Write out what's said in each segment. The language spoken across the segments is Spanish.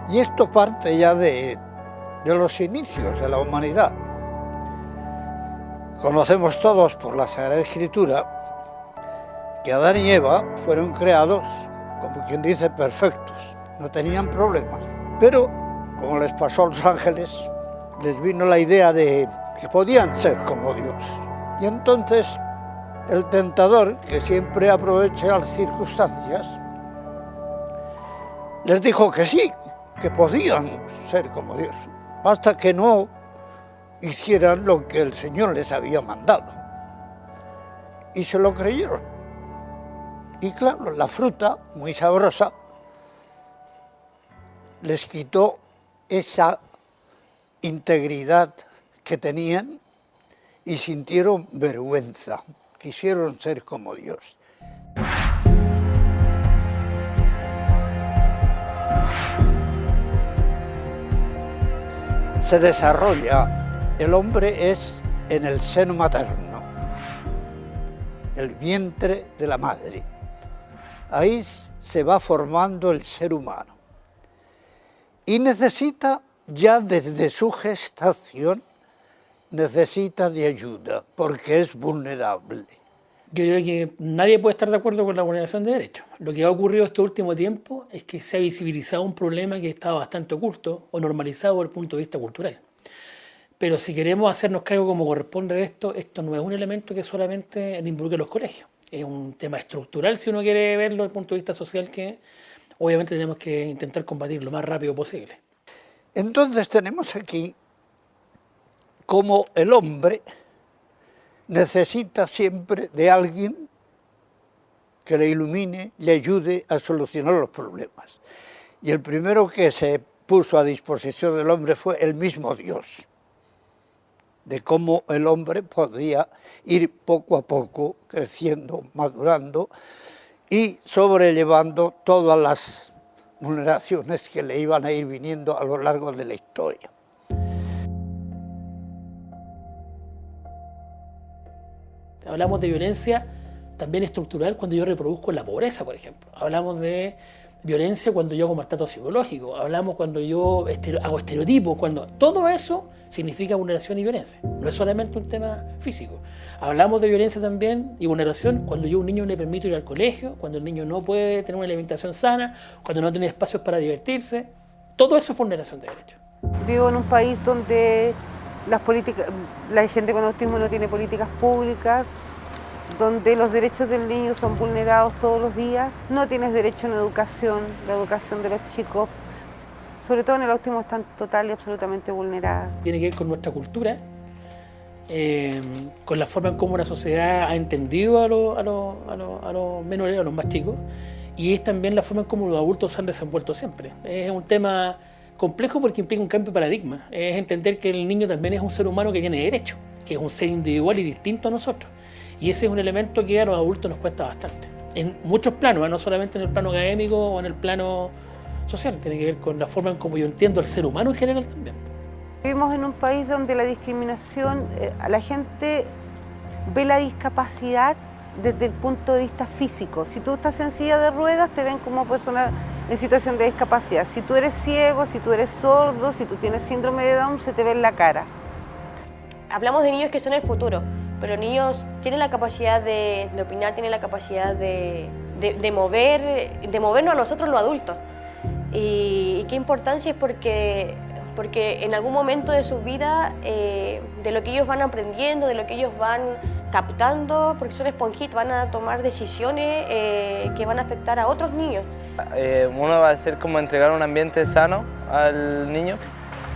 Y esto parte ya de los inicios de la humanidad. Conocemos todos por la Sagrada Escritura que Adán y Eva fueron creados, como quien dice, perfectos, no tenían problemas. Pero, como les pasó a los ángeles, les vino la idea de que podían ser como Dios. Y entonces el tentador, que siempre aprovecha las circunstancias, les dijo que sí, que podían ser como Dios, basta que no hicieran lo que el Señor les había mandado. Y se lo creyeron. Y claro, la fruta, muy sabrosa, les quitó esa integridad que tenían y sintieron vergüenza, quisieron ser como Dios. Se desarrolla, el hombre es en el seno materno, el vientre de la madre. Ahí se va formando el ser humano y necesita ya desde su gestación, necesita de ayuda porque es vulnerable. Yo creo que nadie puede estar de acuerdo con la vulneración de derechos. Lo que ha ocurrido este último tiempo es que se ha visibilizado un problema que estaba bastante oculto o normalizado desde el punto de vista cultural. Pero si queremos hacernos cargo como corresponde de esto no es un elemento que solamente involucre a los colegios. Es un tema estructural, si uno quiere verlo desde el punto de vista social, que obviamente tenemos que intentar combatir lo más rápido posible. Entonces tenemos aquí cómo el hombre necesita siempre de alguien que le ilumine, le ayude a solucionar los problemas. Y el primero que se puso a disposición del hombre fue el mismo Dios, de cómo el hombre podía ir poco a poco creciendo, madurando y sobrellevando todas las vulneraciones que le iban a ir viniendo a lo largo de la historia. Hablamos de violencia también estructural cuando yo reproduzco la pobreza, por ejemplo. Hablamos de violencia cuando yo hago maltrato psicológico. Hablamos cuando yo hago estereotipos. Cuando todo eso significa vulneración y violencia. No es solamente un tema físico. Hablamos de violencia también y vulneración cuando yo a un niño le permito ir al colegio, cuando el niño no puede tener una alimentación sana, cuando no tiene espacios para divertirse. Todo eso es vulneración de derechos. Vivo en un país donde la gente con autismo no tiene políticas públicas, donde los derechos del niño son vulnerados todos los días. No tienes derecho a una educación, la educación de los chicos, sobre todo en el autismo, están total y absolutamente vulneradas. Tiene que ver con nuestra cultura, con la forma en cómo la sociedad ha entendido a los menores, a los más chicos, y es también la forma en cómo los adultos se han desenvuelto siempre. Es un tema complejo porque implica un cambio de paradigma. Es entender que el niño también es un ser humano que tiene derechos, que es un ser individual y distinto a nosotros. Y ese es un elemento que a los adultos nos cuesta bastante. En muchos planos, no solamente en el plano académico o en el plano social. Tiene que ver con la forma en cómo yo entiendo al ser humano en general también. Vivimos en un país donde la discriminación, a la gente ve la discapacidad desde el punto de vista físico. Si tú estás en silla de ruedas, te ven como persona en situación de discapacidad. Si tú eres ciego, si tú eres sordo, si tú tienes síndrome de Down, se te ve en la cara. Hablamos de niños que son el futuro, pero los niños tienen la capacidad de opinar, tienen la capacidad de movernos a nosotros los adultos. Y qué importancia es porque en algún momento de su vida, de lo que ellos van aprendiendo, de lo que ellos van captando, porque son esponjitas, van a tomar decisiones que van a afectar a otros niños. Uno va a ser como entregar un ambiente sano al niño,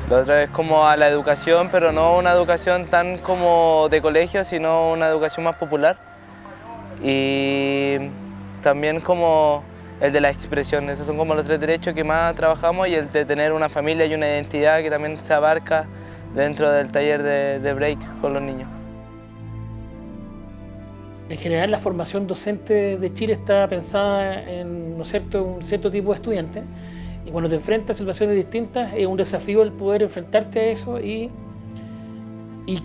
la otra es como a la educación, pero no una educación tan como de colegio, sino una educación más popular. Y también como el de la expresión, esos son como los 3 derechos que más trabajamos, y el de tener una familia y una identidad que también se abarca dentro del taller de break con los niños. En general, la formación docente de Chile está pensada en, ¿no es cierto?, un cierto tipo de estudiantes, y cuando te enfrentas a situaciones distintas es un desafío el poder enfrentarte a eso y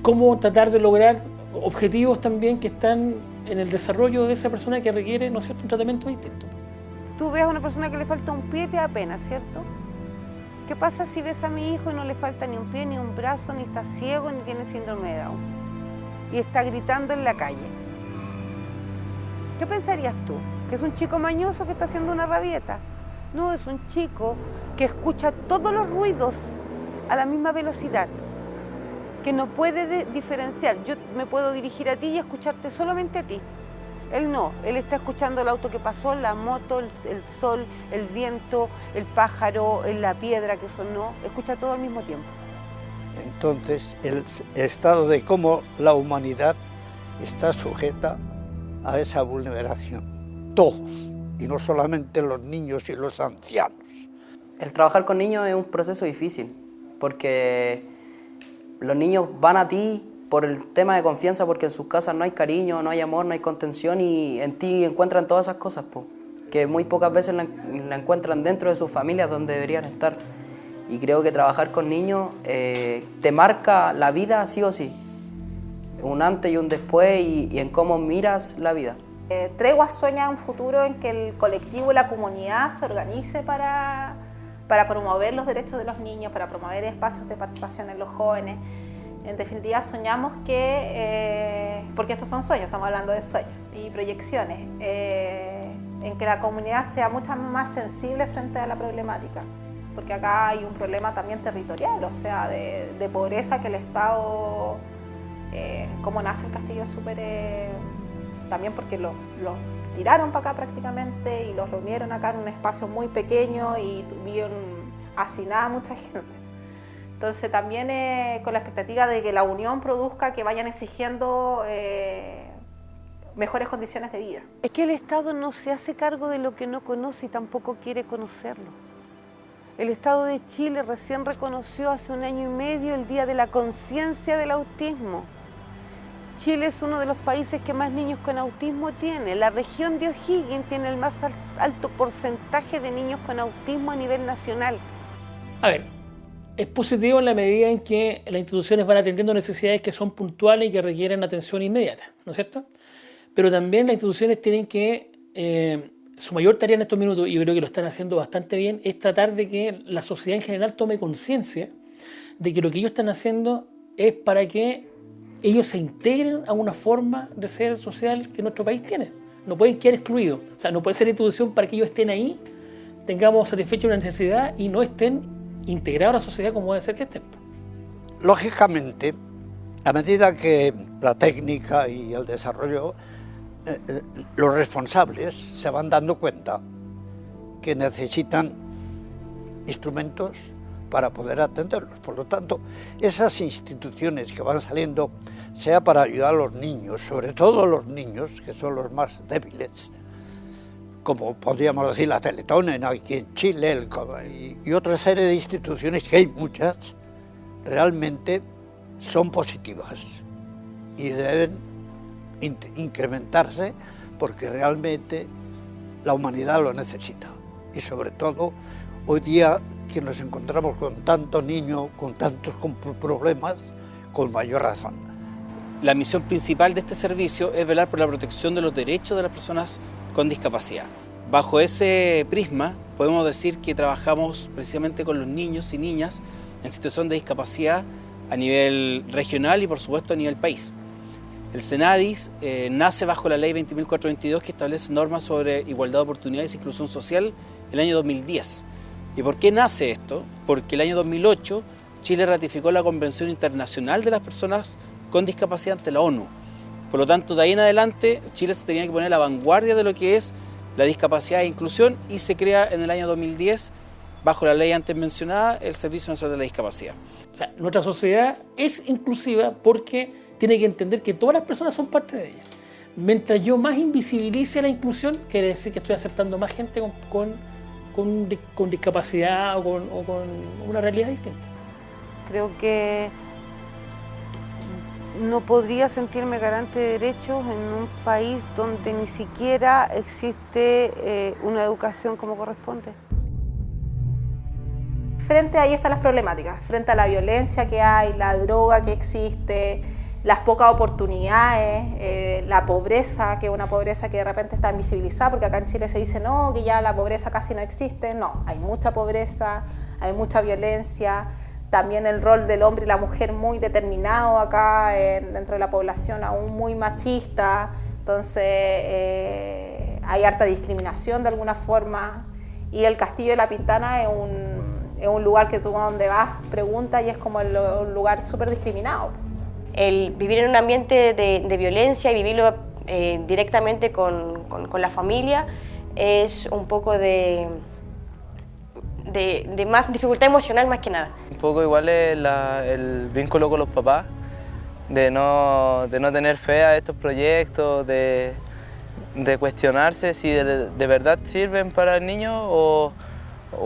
cómo tratar de lograr objetivos también que están en el desarrollo de esa persona que requiere, ¿no es cierto?, un tratamiento distinto. Tú ves a una persona que le falta un pie, te da pena, ¿cierto? ¿Qué pasa si ves a mi hijo y no le falta ni un pie, ni un brazo, ni está ciego, ni tiene síndrome de Down? Y está gritando en la calle. ¿Qué pensarías tú? ¿Que es un chico mañoso que está haciendo una rabieta? No, es un chico que escucha todos los ruidos a la misma velocidad, que no puede diferenciar. Yo me puedo dirigir a ti y escucharte solamente a ti. Él no, él está escuchando el auto que pasó, la moto, el sol, el viento, el pájaro, la piedra que sonó, escucha todo al mismo tiempo. Entonces, el estado de cómo la humanidad está sujeta a esa vulneración, todos, y no solamente los niños y los ancianos. El trabajar con niños es un proceso difícil, porque los niños van a ti por el tema de confianza, porque en sus casas no hay cariño, no hay amor, no hay contención, y en ti encuentran todas esas cosas, que muy pocas veces la encuentran dentro de sus familias donde deberían estar. Y creo que trabajar con niños te marca la vida sí o sí, un antes y un después, y en cómo miras la vida. Tregua sueña un futuro en que el colectivo y la comunidad se organice para promover los derechos de los niños, para promover espacios de participación en los jóvenes. En definitiva, soñamos que, porque estos son sueños, estamos hablando de sueños y proyecciones, en que la comunidad sea mucho más sensible frente a la problemática. Porque acá hay un problema también territorial, o sea, de pobreza, que el Estado, como nace el castillo, es súper... también porque los tiraron para acá prácticamente y los reunieron acá en un espacio muy pequeño y tuvieron hacinada a mucha gente. Entonces también con la expectativa de que la unión produzca que vayan exigiendo mejores condiciones de vida. Es que el Estado no se hace cargo de lo que no conoce y tampoco quiere conocerlo. El Estado de Chile recién reconoció hace 1 año y medio el Día de la Conciencia del Autismo. Chile es uno de los países que más niños con autismo tiene. La región de O'Higgins tiene el más alto porcentaje de niños con autismo a nivel nacional. A ver, es positivo en la medida en que las instituciones van atendiendo necesidades que son puntuales y que requieren atención inmediata, ¿no es cierto? Pero también las instituciones tienen que, su mayor tarea en estos minutos, y yo creo que lo están haciendo bastante bien, es tratar de que la sociedad en general tome conciencia de que lo que ellos están haciendo es para que ellos se integren a una forma de ser social que nuestro país tiene. No pueden quedar excluidos. O sea, no puede ser institución para que ellos estén ahí, tengamos satisfecha una necesidad y no estén integrados a la sociedad como debe ser que estén. Lógicamente, a medida que la técnica y el desarrollo, los responsables se van dando cuenta que necesitan instrumentos para poder atenderlos. Por lo tanto, esas instituciones que van saliendo, sea para ayudar a los niños, sobre todo los niños, que son los más débiles, como podríamos decir la Teletón aquí en Chile, y otra serie de instituciones, que hay muchas, realmente son positivas y deben incrementarse porque realmente la humanidad lo necesita. Y sobre todo, hoy día que nos encontramos con tantos niños, con tantos problemas, con mayor razón. La misión principal de este servicio es velar por la protección de los derechos de las personas con discapacidad. Bajo ese prisma, podemos decir que trabajamos precisamente con los niños y niñas en situación de discapacidad a nivel regional y, por supuesto, a nivel país. El Senadis nace bajo la Ley 20.422, que establece normas sobre igualdad de oportunidades e inclusión social el año 2010. ¿Y por qué nace esto? Porque el año 2008 Chile ratificó la Convención Internacional de las Personas con Discapacidad ante la ONU. Por lo tanto, de ahí en adelante, Chile se tenía que poner a la vanguardia de lo que es la discapacidad e inclusión, y se crea en el año 2010, bajo la ley antes mencionada, el Servicio Nacional de la Discapacidad. O sea, nuestra sociedad es inclusiva porque tiene que entender que todas las personas son parte de ella. Mientras yo más invisibilice la inclusión, quiere decir que estoy aceptando más gente con discapacidad o con una realidad distinta. Creo que no podría sentirme garante de derechos en un país donde ni siquiera existe una educación como corresponde. Frente a ahí están las problemáticas, frente a la violencia que hay, la droga que existe, las pocas oportunidades, la pobreza, que es una pobreza que de repente está invisibilizada, porque acá en Chile se dice no, que ya la pobreza casi no existe. No, hay mucha pobreza, hay mucha violencia, también el rol del hombre y la mujer muy determinado acá dentro de la población, aún muy machista. Entonces hay harta discriminación de alguna forma, y el Castillo de la Pintana es un lugar que tú donde vas preguntas y es como un lugar súper discriminado. El vivir en un ambiente de violencia y vivirlo directamente con la familia es un poco de más dificultad emocional más que nada. Un poco igual es el vínculo con los papás, de no tener fe a estos proyectos, de cuestionarse si de verdad sirven para el niño o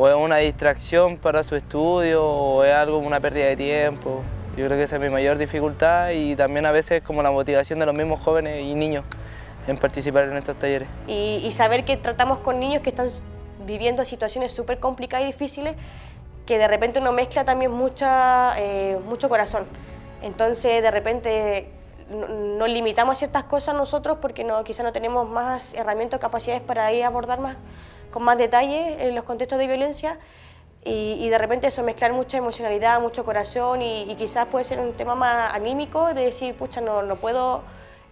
es una distracción para su estudio o es algo, una pérdida de tiempo. Yo creo que esa es mi mayor dificultad y también a veces como la motivación de los mismos jóvenes y niños en participar en estos talleres. Y saber que tratamos con niños que están viviendo situaciones súper complicadas y difíciles, que de repente uno mezcla también mucho corazón. Entonces de repente nos limitamos a ciertas cosas nosotros porque quizá no tenemos más herramientas o capacidades para ir a abordar con más detalle en los contextos de violencia. Y de repente eso, mezclar mucha emocionalidad, mucho corazón y quizás puede ser un tema más anímico de decir, pucha, no puedo,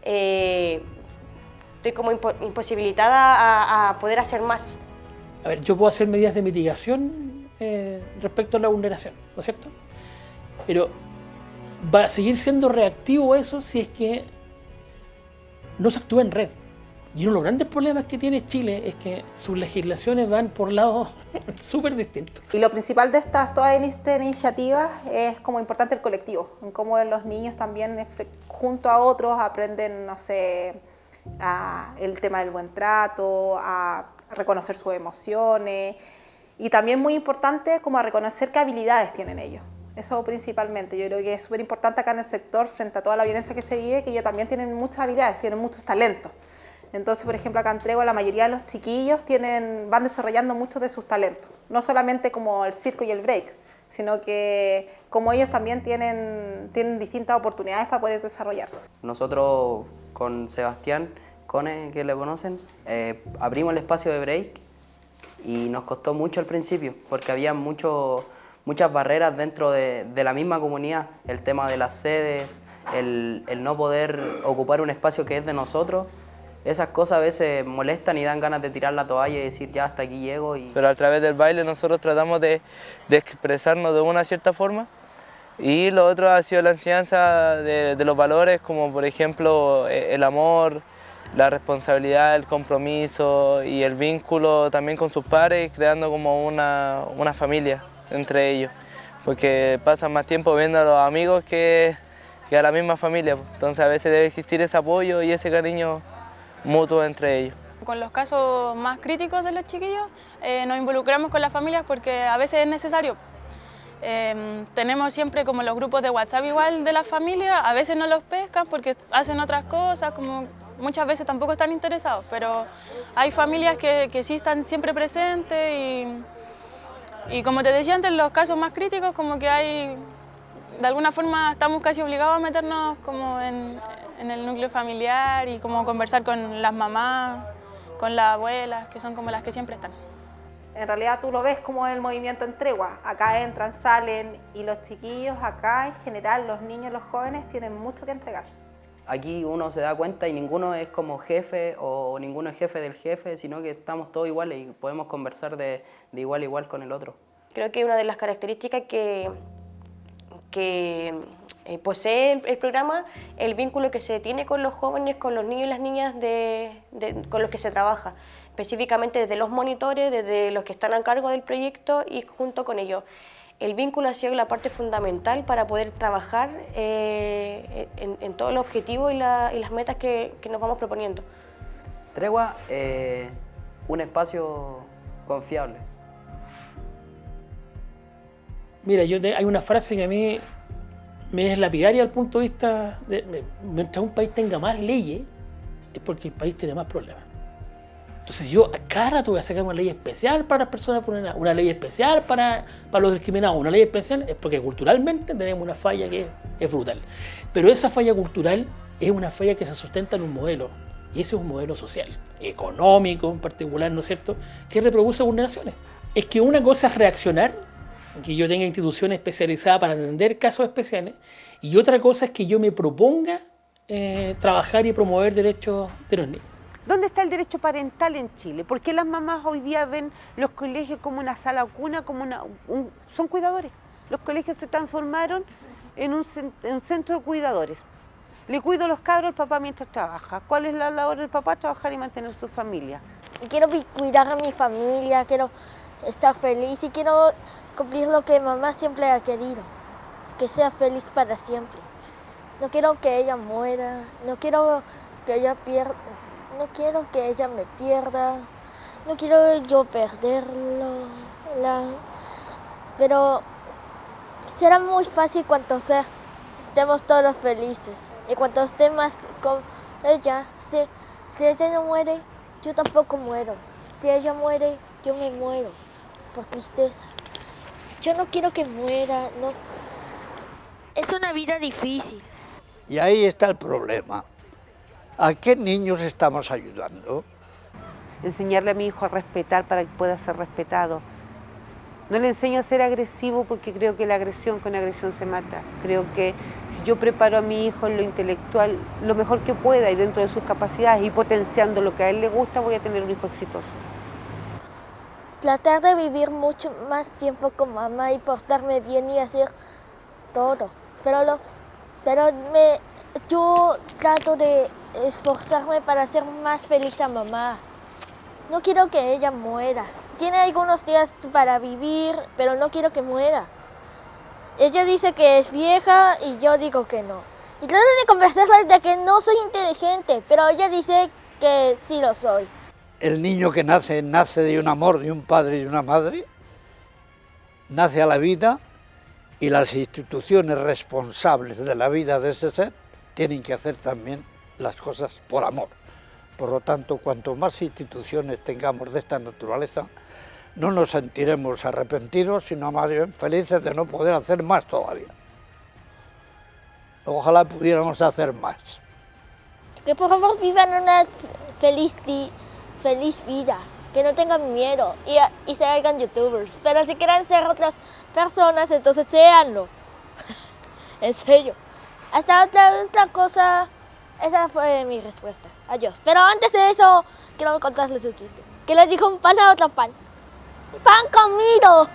estoy como imposibilitada a poder hacer más. A ver, yo puedo hacer medidas de mitigación respecto a la vulneración, ¿no es cierto? Pero va a seguir siendo reactivo eso si es que no se actúa en red. Y uno de los grandes problemas que tiene Chile es que sus legislaciones van por lados súper distintos. Y lo principal de todas estas iniciativas es como importante el colectivo, en cómo los niños también junto a otros aprenden, no sé, el tema del buen trato, a reconocer sus emociones y también muy importante como a reconocer qué habilidades tienen ellos. Eso principalmente, yo creo que es súper importante acá en el sector frente a toda la violencia que se vive, que ellos también tienen muchas habilidades, tienen muchos talentos. Entonces, por ejemplo, acá en Tregua la mayoría de los chiquillos van desarrollando muchos de sus talentos, no solamente como el circo y el break, sino que como ellos también tienen distintas oportunidades para poder desarrollarse. Nosotros con Sebastián Cone, que le conocen, abrimos el espacio de break y nos costó mucho al principio porque había muchas barreras dentro de la misma comunidad, el tema de las sedes, el no poder ocupar un espacio que es de nosotros. Esas cosas a veces molestan y dan ganas de tirar la toalla y decir ya hasta aquí llego. Pero a través del baile nosotros tratamos de expresarnos de una cierta forma y lo otro ha sido la enseñanza de los valores como por ejemplo el amor, la responsabilidad, el compromiso y el vínculo también con sus pares, creando como una familia entre ellos, porque pasan más tiempo viendo a los amigos que a la misma familia, entonces a veces debe existir ese apoyo y ese cariño mutuo entre ellos. Con los casos más críticos de los chiquillos nos involucramos con las familias porque a veces es necesario. Tenemos siempre como los grupos de WhatsApp igual de las familias, a veces no los pescan porque hacen otras cosas, como muchas veces tampoco están interesados, pero hay familias que sí están siempre presentes y como te decía antes, los casos más críticos como que hay, de alguna forma estamos casi obligados a meternos como en el núcleo familiar y como conversar con las mamás, con las abuelas, que son como las que siempre están. En realidad tú lo ves como el movimiento en Tregua, acá entran, salen y los chiquillos acá en general, los niños, los jóvenes tienen mucho que entregar. Aquí uno se da cuenta y ninguno es como jefe o ninguno es jefe del jefe, sino que estamos todos iguales y podemos conversar de igual a igual con el otro. Creo que una de las características que posee el programa, el vínculo que se tiene con los jóvenes, con los niños y las niñas con los que se trabaja, específicamente desde los monitores, desde los que están a cargo del proyecto y junto con ellos. El vínculo ha sido la parte fundamental para poder trabajar en todos los objetivos y las metas que nos vamos proponiendo. Tregua, un espacio confiable. Mira, hay una frase que a mí me es lapidaria al punto de vista de mientras un país tenga más leyes, es porque el país tiene más problemas. Entonces yo a cada rato voy a sacar una ley especial para las personas vulneradas, una ley especial para los discriminados, una ley especial, es porque culturalmente tenemos una falla que es brutal. Pero esa falla cultural es una falla que se sustenta en un modelo, y ese es un modelo social, económico en particular, ¿no es cierto?, que reproduce vulneraciones. Es que una cosa es reaccionar, que yo tenga instituciones especializadas para atender casos especiales, y otra cosa es que yo me proponga trabajar y promover derechos de los niños. ¿Dónde está el derecho parental en Chile? ¿Por qué las mamás hoy día ven los colegios como una sala cuna, como son cuidadores? Los colegios se transformaron en un centro de cuidadores. Le cuido a los cabros al papá mientras trabaja. ¿Cuál es la labor del papá? Trabajar y mantener su familia. Y quiero cuidar a mi familia, quiero estar feliz y quiero cumplir lo que mamá siempre ha querido, que sea feliz para siempre. No quiero que ella muera, no quiero que ella pierda, no quiero que ella me pierda, no quiero yo perderlo, pero será muy fácil cuando estemos todos felices y cuando esté más con ella. Si ella no muere, yo tampoco muero. Si ella muere, yo me muero por tristeza. Yo no quiero que muera, no. Es una vida difícil. Y ahí está el problema. ¿A qué niños estamos ayudando? Enseñarle a mi hijo a respetar para que pueda ser respetado. No le enseño a ser agresivo porque creo que con agresión se mata. Creo que si yo preparo a mi hijo en lo intelectual lo mejor que pueda y dentro de sus capacidades y potenciando lo que a él le gusta, voy a tener un hijo exitoso. Tratar de vivir mucho más tiempo con mamá y portarme bien y hacer todo. Pero yo trato de esforzarme para hacer más feliz a mamá. No quiero que ella muera. Tiene algunos días para vivir, pero no quiero que muera. Ella dice que es vieja y yo digo que no. Y trato de convencerla de que no soy inteligente, pero ella dice que sí lo soy. El niño que nace de un amor de un padre y de una madre, nace a la vida y las instituciones responsables de la vida de ese ser tienen que hacer también las cosas por amor. Por lo tanto, cuanto más instituciones tengamos de esta naturaleza, no nos sentiremos arrepentidos, sino más bien felices de no poder hacer más todavía. Ojalá pudiéramos hacer más. Que por favor vivan una feliz vida, que no tengan miedo y se hagan youtubers. Pero si quieren ser otras personas, entonces séanlo. En serio. Hasta otra cosa, esa fue mi respuesta. Adiós. Pero antes de eso, quiero contarles un chiste. Que le dijo un pan a otro pan. ¡Pan comido!